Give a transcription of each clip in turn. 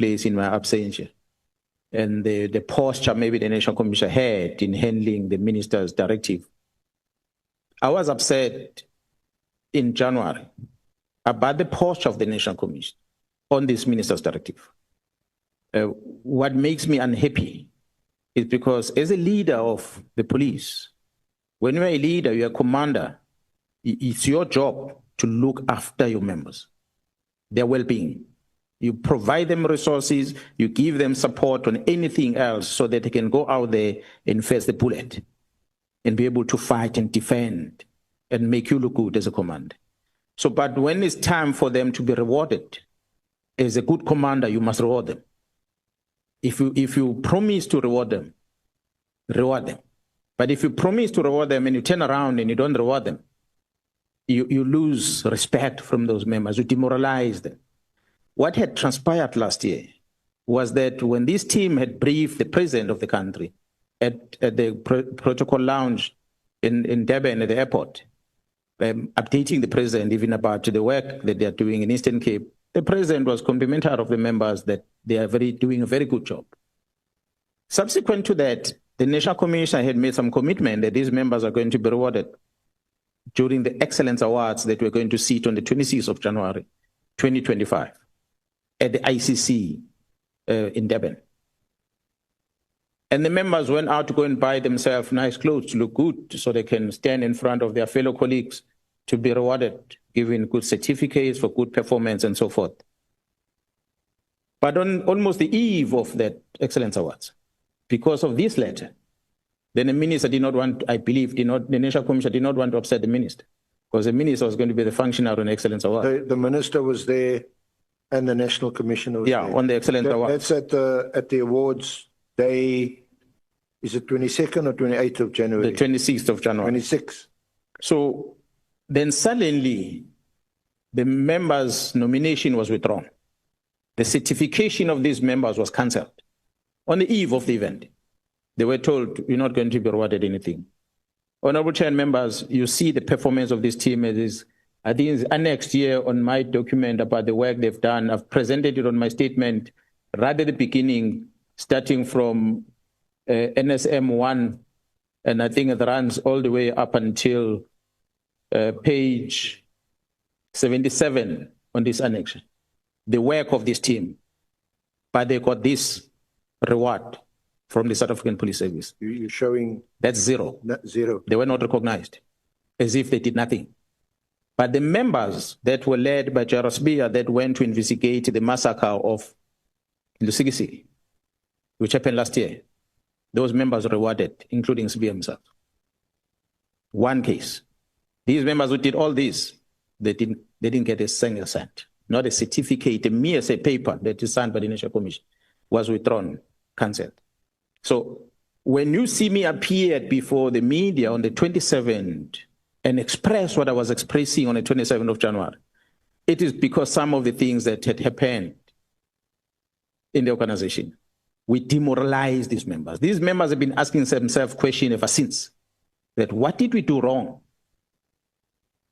place in my absentia, and the posture maybe the National Commission had in handling the minister's directive. I was upset in January about the posture of the National Commission on this minister's directive. What makes me unhappy is because as a leader of the police, when you're a leader, you're a commander, it's your job to look after your members, their well-being. You provide them resources, you give them support on anything else so that they can go out there and face the bullet and be able to fight and defend and make you look good as a commander. So, but when it's time for them to be rewarded, as a good commander, you must reward them. If you promise to reward them, reward them. But if you promise to reward them and you turn around and you don't reward them, you lose respect from those members, you demoralize them. What had transpired last year was that when this team had briefed the president of the country at the protocol lounge in Durban at the airport, updating the president even about the work that they are doing in Eastern Cape, the president was complimentary of the members that they are doing a very good job. Subsequent to that, the National Commission had made some commitment that these members are going to be rewarded during the Excellence Awards that we're going to sit on the 26th of January, 2025, at the ICC in Durban. And the members went out to go and buy themselves nice clothes to look good so they can stand in front of their fellow colleagues to be rewarded, given good certificates for good performance and so forth. But on almost the eve of that Excellence Awards, because of this letter, then the minister did not want, I believe, the National Commission did not want to upset the minister, because the minister was going to be the functionary on Excellence Award. The minister was there and the National Commission was there. On the Excellence Award. That's at the awards day, is it 22nd or 28th of January? The 26th of January. 26th. So then suddenly, the members' nomination was withdrawn. The certification of these members was cancelled on the eve of the event. They were told, you're not going to be rewarded anything. Honorable Chair and members, you see the performance of this team. It is, I think it's annexed here on my document about the work they've done. I've presented it on my statement right at the beginning, starting from NSM 1, and I think it runs all the way up until page 77 on this annex. The work of this team, but they got this reward from the South African Police Service. You're showing... That's zero. Zero. They were not recognized, as if they did nothing. But the members that were led by General Nhlanhla that went to investigate the massacre of Lusigisi, which happened last year, those members were rewarded, including Sibia himself. One case. These members who did all this, they didn't get a single cent. Not a certificate, a mere paper that is signed by the National Commission was withdrawn, cancelled. So when you see me appear before the media on the 27th and express what I was expressing on the 27th of January, it is because some of the things that had happened in the organization, we demoralized these members. These members have been asking themselves questions ever since, that what did we do wrong?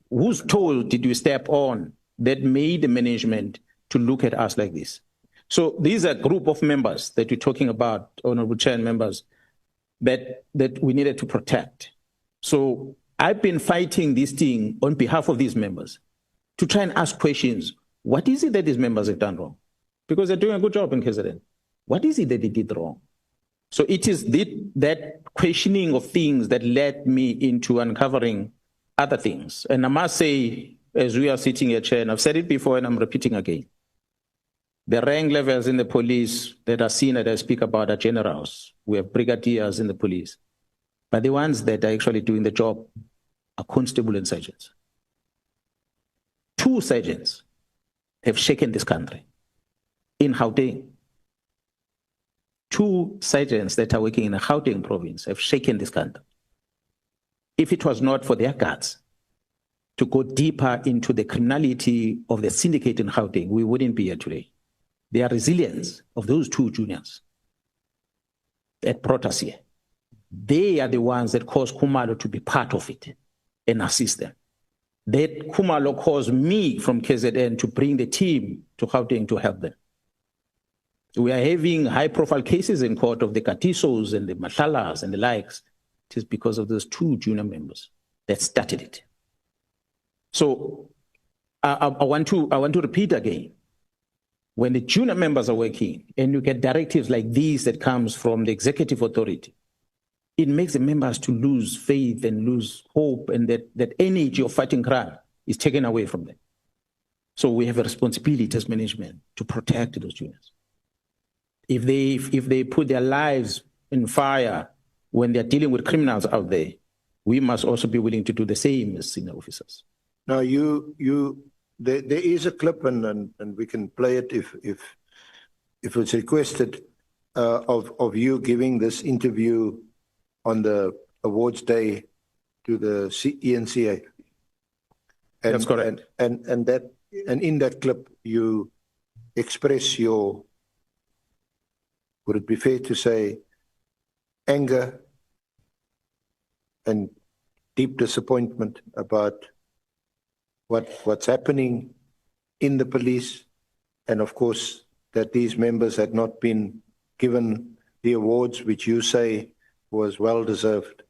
Whose toe did we step on that made the management to look at us like this? So these are a group of members that we're talking about, Honorable Chair and members, that we needed to protect. So I've been fighting this thing on behalf of these members to try and ask questions. What is it that these members have done wrong? Because they're doing a good job in KZN. What is it that they did wrong? So it is that questioning of things that led me into uncovering other things. And I must say, as we are sitting here, Chair, and I've said it before and I'm repeating again, the rank levels in the police that are seen that I speak about are generals. We have brigadiers in the police. But the ones that are actually doing the job are constable and sergeants. 2 sergeants have shaken this country in Gauteng. 2 sergeants that are working in the Gauteng province have shaken this country. If it was not for their guts to go deeper into the criminality of the syndicate in Gauteng, we wouldn't be here today. Their resilience of those 2 juniors that brought us here, they are the ones that caused Khumalo to be part of it and assist them. That Khumalo caused me from KZN to bring the team to Gauteng to help them. We are having high-profile cases in court of the Katisos and the Mhlalas and the likes. It is because of those two junior members that started it. So I want to repeat again. When the junior members are working and you get directives like these that comes from the executive authority, it makes the members to lose faith and lose hope, and that energy of fighting crime is taken away from them. So we have a responsibility as management to protect those juniors. If they put their lives in fire when they're dealing with criminals out there, we must also be willing to do the same as senior officers. Now, there is a clip, and we can play it if it's requested, of you giving this interview on the awards day to the ENCA. That's correct. And in that clip, you express your, would it be fair to say, anger and deep disappointment about what's happening in the police, and of course that these members had not been given the awards, which you say was well deserved?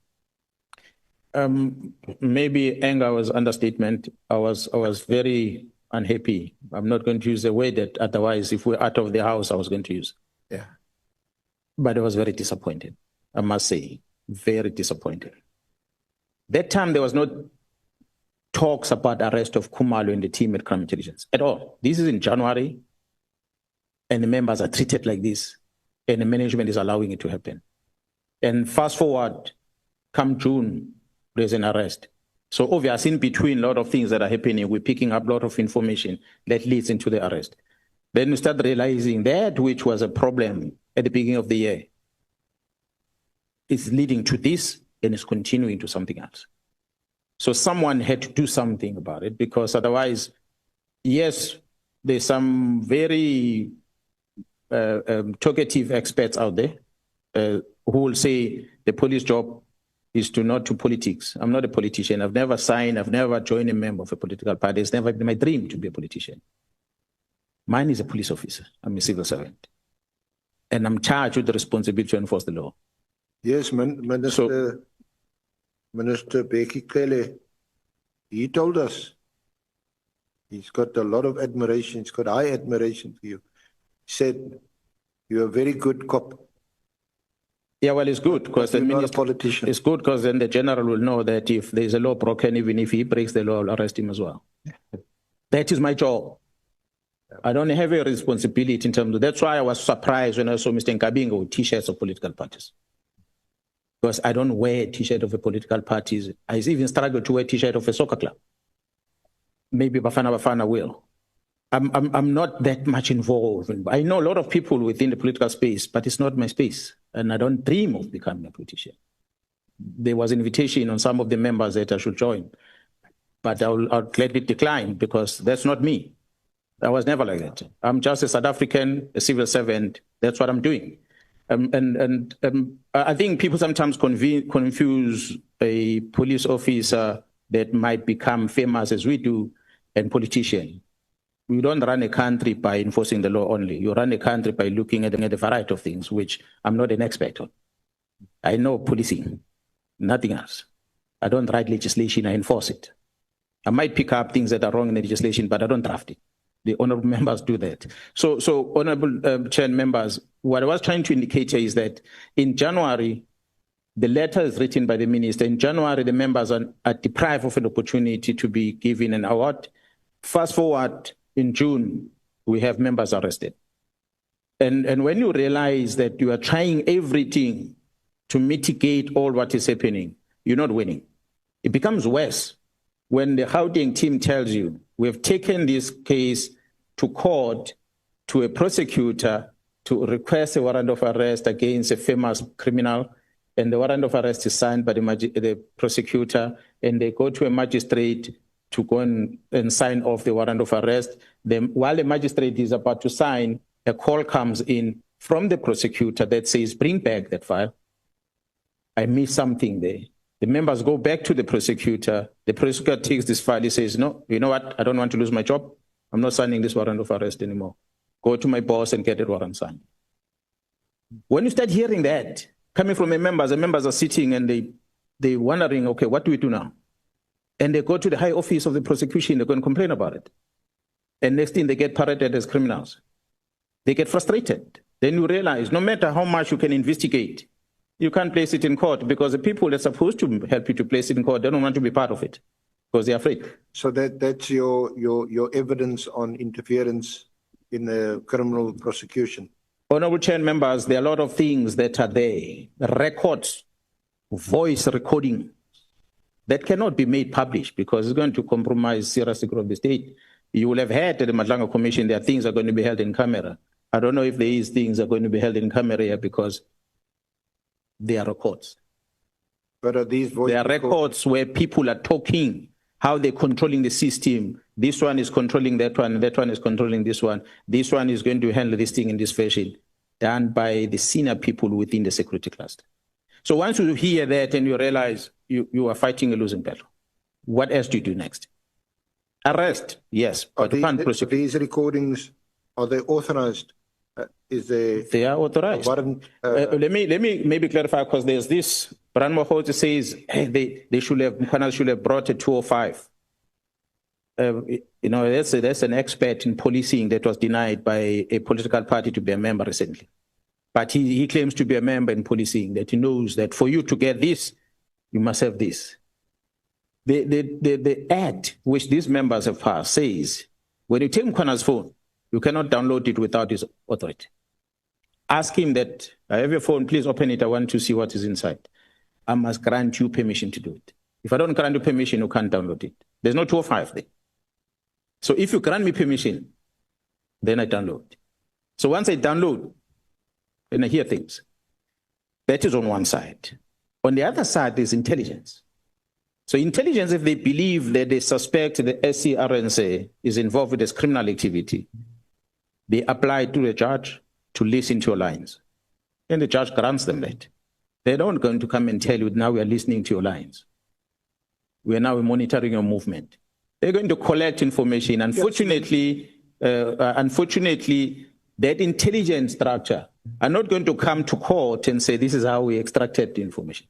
Maybe anger was understatement. I was very unhappy. I'm not going to use the word that otherwise, if we're out of the house, I was going to use. Yeah. But I was very disappointed. I must say, very disappointed. That time there was no talks about arrest of Khumalo and the team at Crime Intelligence at all. This is in January, and the members are treated like this, and the management is allowing it to happen. And fast forward, come June, there's an arrest. So obviously, in between a lot of things that are happening, we're picking up a lot of information that leads into the arrest. Then we start realizing that which was a problem at the beginning of the year is leading to this and is continuing to something else. So someone had to do something about it, because otherwise, yes, there's some very talkative experts out there who will say the police job is to not to politics. I'm not a politician. I've never signed, I've never joined a member of a political party. It's never been my dream to be a politician. Mine is a police officer. I'm a civil servant. And I'm charged with the responsibility to enforce the law. Yes, Minister Bheki Cele, he told us he's got a lot of admiration, he's got high admiration for you. He said you're a very good cop. Yeah, well, it's good because the minister, not a politician. It's good because then the general will know that if there's a law broken, even if he breaks the law, I'll arrest him as well. That is my job. I don't have a responsibility in terms of, that's why I was surprised when I saw Mr. Nkabingo with t-shirts of political parties. Because I don't wear a t-shirt of a political party. I even struggle to wear a t-shirt of a soccer club. Maybe Bafana will. I'm not that much involved. I know a lot of people within the political space, but it's not my space. And I don't dream of becoming a politician. There was an invitation on some of the members that I should join, but I'll gladly decline because that's not me. I was never like that. I'm just a South African, a civil servant. That's what I'm doing. I think people sometimes confuse a police officer that might become famous as we do and politician. We don't run a country by enforcing the law only. You run a country by looking at a variety of things, which I'm not an expert on. I know policing, nothing else. I don't write legislation, I enforce it. I might pick up things that are wrong in the legislation, but I don't draft it. The honorable members do that. So honorable chair members, what I was trying to indicate here is that in January, the letter is written by the minister. In January, the members are deprived of an opportunity to be given an award. Fast forward, in June, we have members arrested. And when you realize that you are trying everything to mitigate all what is happening, you're not winning. It becomes worse when the Gauteng team tells you, we have taken this case to court, to a prosecutor, to request a warrant of arrest against a famous criminal, and the warrant of arrest is signed by the prosecutor, and they go to a magistrate to go and sign off the warrant of arrest. Then, while the magistrate is about to sign, a call comes in from the prosecutor that says, bring back that file. I missed something there. The members go back to the prosecutor. The prosecutor takes this file. He says, no, you know what? I don't want to lose my job. I'm not signing this warrant of arrest anymore. Go to my boss and get a warrant signed. When you start hearing that coming from the members are sitting and they're wondering, okay, what do we do now? And they go to the high office of the prosecution, they're going to complain about it. And next thing, they get paraded as criminals. They get frustrated. Then you realize no matter how much you can investigate, you can't place it in court because the people that are supposed to help you to place it in court, they don't want to be part of it because they're afraid. So that's your evidence on interference in the criminal prosecution. Honorable Chair members, there are a lot of things that are there. Records, voice recording, that cannot be made public because it's going to compromise serious security of the state. You will have heard at the Nhlanhla Commission, there are things that are going to be held in camera. I don't know if there is things that are going to be held in camera here because they are records. But are these voice there are records where people are talking, how they're controlling the system. This one is controlling that one, and that one is controlling this one. This one is going to handle this thing in this fashion, done by the senior people within the security cluster. So once you hear that and you realize you are fighting a losing battle, what else do you do next? Arrest, yes, but you can't prosecute. These recordings, are they authorized? They are authorized. Let me maybe clarify, because there's this. Bran Mkhwanazi says, hey, Mkhwanazi should have brought a 205. That's an expert in policing that was denied by a political party to be a member recently. But he claims to be a member in policing, that he knows that for you to get this, you must have this. The act which these members have passed says, when you take Mkhwanazi's phone, you cannot download it without his authority. Ask him that, I have your phone, please open it, I want to see what is inside. I must grant you permission to do it. If I don't grant you permission, you can't download it. There's no 205 there. So if you grant me permission, then I download. So once I download, then I hear things. That is on one side. On the other side is intelligence. So intelligence, if they believe that they suspect the SCRNC is involved with this criminal activity, they apply to the judge to listen to your lines. And the judge grants them that. They're not going to come and tell you, now we are listening to your lines. We are now monitoring your movement. They're going to collect information. Unfortunately, that intelligence structure are not going to come to court and say, this is how we extracted the information.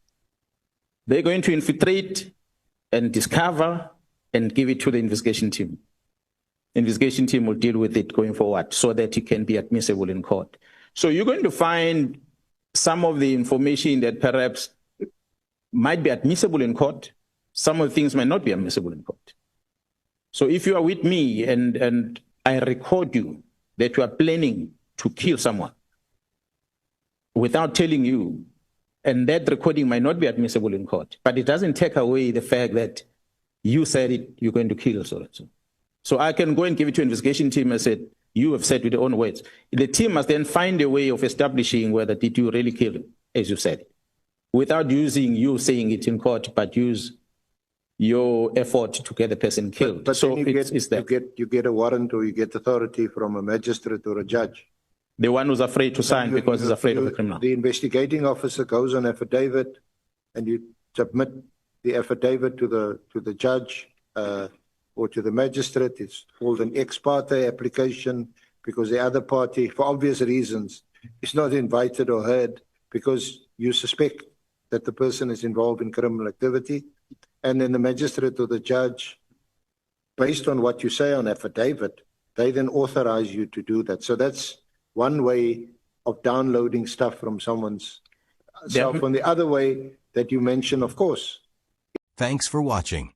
They're going to infiltrate and discover and give it to the investigation team. Investigation team will deal with it going forward so that it can be admissible in court. So you're going to find some of the information that perhaps might be admissible in court. Some of the things might not be admissible in court. So if you are with me and I record you that you are planning to kill someone without telling you, and that recording might not be admissible in court, but it doesn't take away the fact that you said it, you're going to kill so and so. So I can go and give it to an investigation team and say, you have said with your own words. The team must then find a way of establishing whether did you really kill him, as you said, without using you saying it in court, but use your effort to get the person killed. But so you get a warrant or you get authority from a magistrate or a judge. The one who's afraid to sign because he's afraid of the criminal. The investigating officer goes on affidavit and you submit the affidavit to the judge or to the magistrate. It's called an ex parte application because the other party, for obvious reasons, is not invited or heard because you suspect that the person is involved in criminal activity. And then the magistrate or the judge, based on what you say on affidavit, they then authorize you to do that. So that's one way of downloading stuff from someone's cell phone. The other way that you mentioned, of course. Thanks for watching.